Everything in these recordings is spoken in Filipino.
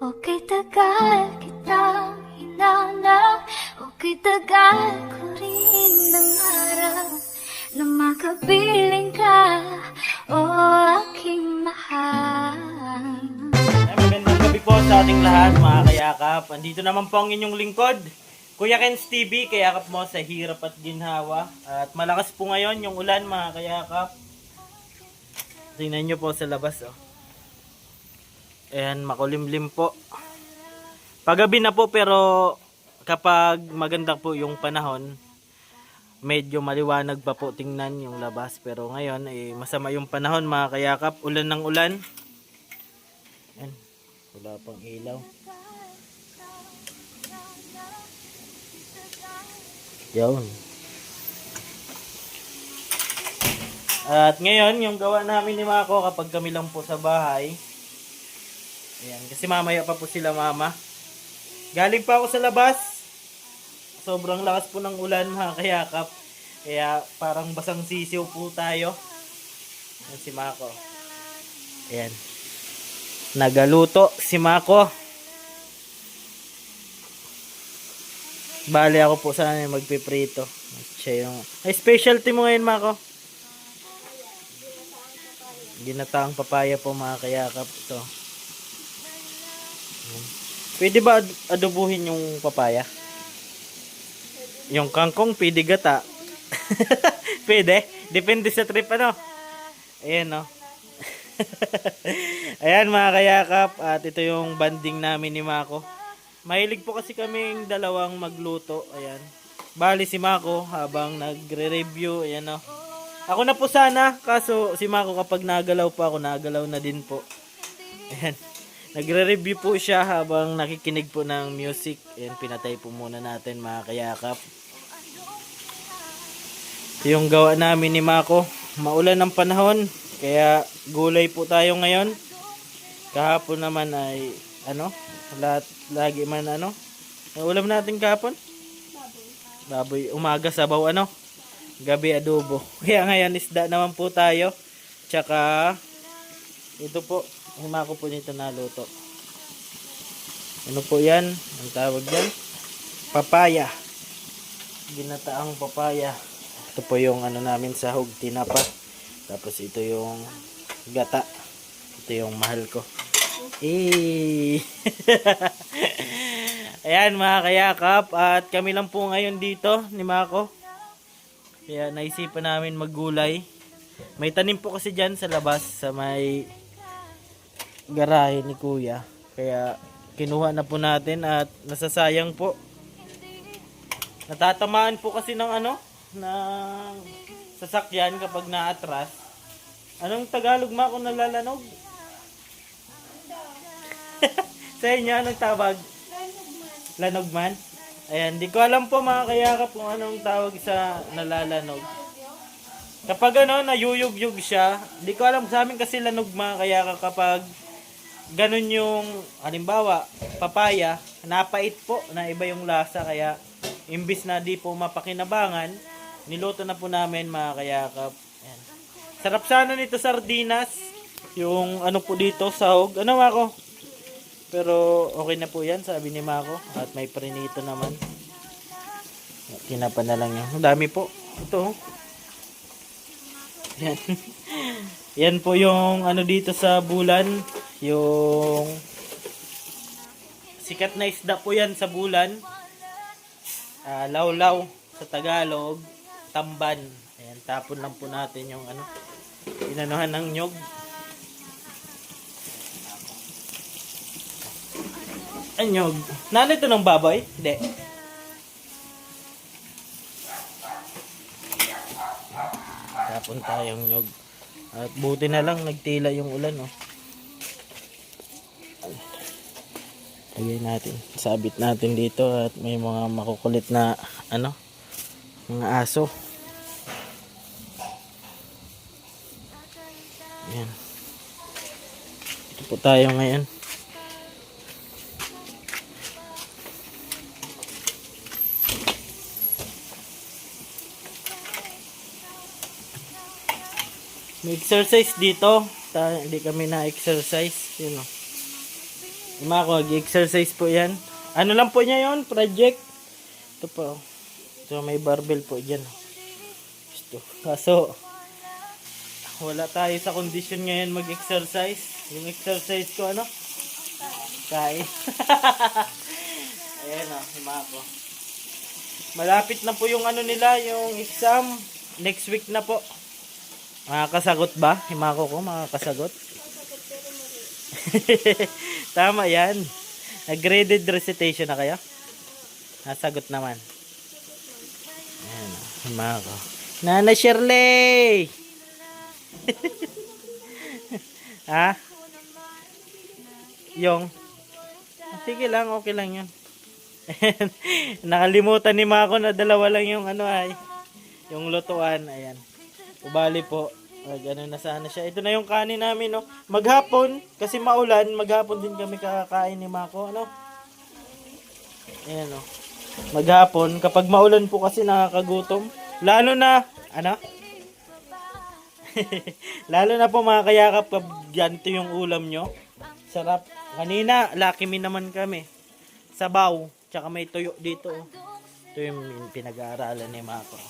Okay tagal kitang hinanap, okay tagal ko rin nangarap na makapiling ka, o aking mahal. Magandang gabi po sa ating lahat mga kayakap. Andito naman po ang inyong lingkod, Kuya Ken's TV, kayakap mo sa hirap at ginhawa. At malakas po ngayon yung ulan mga kayakap. Tingnan nyo po sa labas oh. Ayan, makulimlim po. Paggabi na po pero kapag maganda po yung panahon, medyo maliwanag pa po tingnan yung labas. Pero ngayon masama yung panahon mga kayakap. Ulan ng ulan. Ayan, wala pang ilaw. Yun. At ngayon, yung gawa namin ni Mako kapag kami lang po sa bahay. Ayan, kasi mamaya pa po sila mama. Galing pa ako sa labas. Sobrang lakas po ng ulan mga kayakap. Kaya parang basang sisiw po tayo. Ayan si Mako. Ayan. Nagaluto si Mako. Bali ako po sana magpiprito. Siya yung specialty mo ngayon Mako. Ginataang papaya po mga kayakap. Ito. Pwede ba adobuhin yung papaya? Yung kangkong pwede gata. Pwede. Depende sa trip ano. Ayan no. Ayan mga kayakap. At ito yung banding namin ni Mako. Mahilig po kasi kaming dalawang magluto. Ayan. Bali si Mako habang nagre-review. Ayan no. Ako na po sana. Kaso si Mako kapag nagalaw pa ako, nagalaw na din po. Ayan. Nagre-review po siya habang nakikinig po ng music. Ayan, pinatay po muna natin mga kayakap. Yung gawa namin ni Mako. Maulan ng panahon. Kaya gulay po tayo ngayon. Kahapon naman ay lagi man ulam natin kahapon? Baboy. Umaga sabaw gabi adobo. Kaya ngayon isda naman po tayo. Tsaka ito po. Himako po nito naluto. Ano po yan? Ang tawag dyan? Papaya. Ginataang papaya. Ito po yung namin sahog, tinapa. Tapos ito yung gata. Ito yung mahal ko. Ayan mga kayakap. At kami lang po ngayon dito ni Mako. Kaya naisipan namin maggulay. May tanim po kasi dyan sa labas. Sa may garahe ni Kuya. Kaya kinuha na po natin at nasasayang po. Natatamaan po kasi ng ng sasakyan kapag naatras. Anong Tagalog ma kung nalalanog? Sa inyo anong tawag? Lanog man? Ayan, di ko alam po mga kayakap kung anong tawag sa nalalanog. Kapag nayuyug-yug siya, di ko alam sa amin kasi lanog mga kayakap kapag ganun yung, halimbawa, papaya, napait po, na iba yung lasa, kaya imbis na di po mapakinabangan, niluto na po namin mga kayakap. Ayan. Sarap sana nito sardinas, yung po dito, sahog. Mako? Pero okay na po yan, sabi ni Mako, at may prinito naman. Tinapa na lang yan. Ang dami po. Ito. Yan. Yan po yung dito sa Bulan. Yung sikat na isda po yan sa Bulan. Lawlaw sa Tagalog. Tamban. Ayan, tapon lang po natin yung inanuhan ng nyog. Nyog. Ito ng baboy? Hindi. Tapon tayong nyog. At buti na lang nagtila yung ulan Lagay natin. Sabit natin dito at may mga makukulit na mga aso. Ayan. Ito po tayo ngayon. May exercise dito. Hindi kami na-exercise. Yun Mako, mag-exercise po yan. Ano lang po niya yon project. Ito po. So, may barbell po dyan. Ito. Kaso, wala tayo sa kondisyon ngayon mag-exercise. Yung exercise ko, ano? Kain. Ayan o, Mako. Malapit na po yung ano nila, yung exam. Next week na po. Makakasagot ba? Himako ko, makakasagot. Tama yan. Nag-graded recitation na kayo? Nasagot naman. Ayan, himako. Nana Shirley! Ha? Yung? Sige lang, okay lang yun. Nakalimutan ni Mako na dalawa lang yung ano ay. Yung lutuan, ayan. Ubali po. Ano na sana siya. Ito na yung kanin namin, no. Maghapon, kasi maulan, maghapon din kami kakakain ni Mako, ano. Ayan, no. Maghapon, kapag maulan po kasi nakakagutom. Lalo na, ano? Lalo na po mga kayakap, pag ganito yung ulam nyo. Sarap. Kanina, lucky me naman kami. Sabaw, tsaka may tuyo dito. Ito yung pinag-aaralan ni Mako.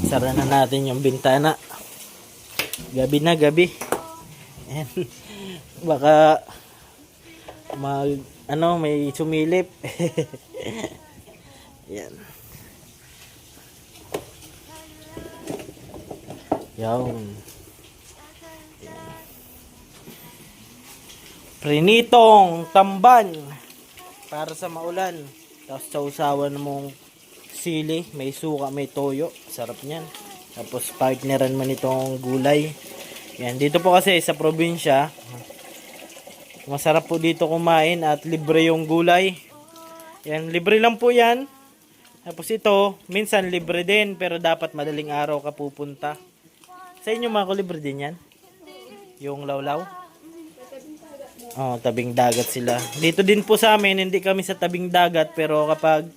Sara na natin yung bintana. Gabi na, gabi. Ayan. Baka may sumilip. Ayan. Yan. Prinitong tamban para sa maulan. Tapos sausawan mong sili, may suka, may toyo. Sarap niyan. Tapos partneran mo nitong gulay. Yan, dito po kasi sa probinsya, masarap po dito kumain at libre yung gulay. Yan, libre lang po yan. Tapos ito, minsan libre din pero dapat madaling araw ka pupunta. Sa inyo mga libre din yan? Yung lawlaw? Oh, tabing dagat sila. Dito din po sa amin, hindi kami sa tabing dagat pero kapag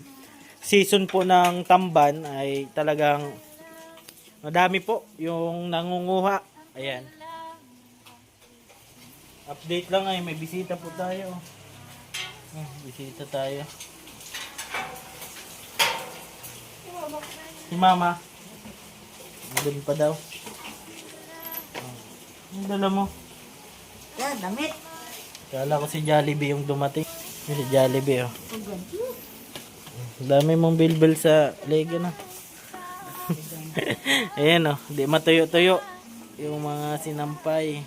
season po ng tamban ay talagang madami po yung nangunguha. Ayan. Update lang ay may bisita po tayo. Bisita tayo. Si Mama. Doon pa daw. Ang dala mo. Yan, damit. Kala ko si Jollibee yung dumating. Si Jollibee, oh. Dami mong bilbil sa leg, na. Ayan, oh. Di matuyo-tuyo. Yung mga sinampay.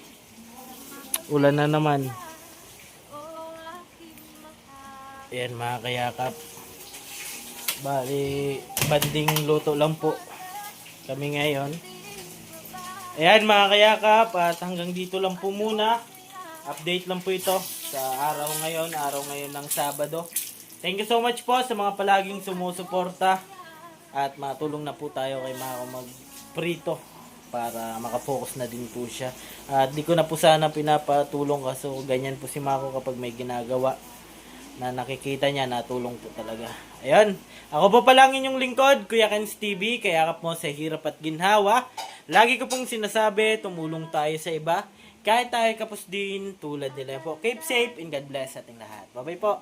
Ulan na naman. Ayan, mga kayakap. Bali, banding luto lang po kami ngayon. Ayan, mga kayakap. At hanggang dito lang po muna. Update lang po ito sa araw ngayon ng Sabado. Thank you so much po sa mga palaging sumusuporta at matulong na po tayo kay Mako mag-prito para makafocus na din po siya. At di ko na po sana pinapatulong kasi ganyan po si Mako kapag may ginagawa na nakikita niya, natulong po talaga. Ayun, ako po pala ang inyong lingkod, Kuya Kenz TV, kaya kap mo sa hirap at ginhawa. Lagi ko pong sinasabi, tumulong tayo sa iba. Kahit tayo kapos din tulad nila po. Keep safe and God bless ating lahat. Bye-bye po.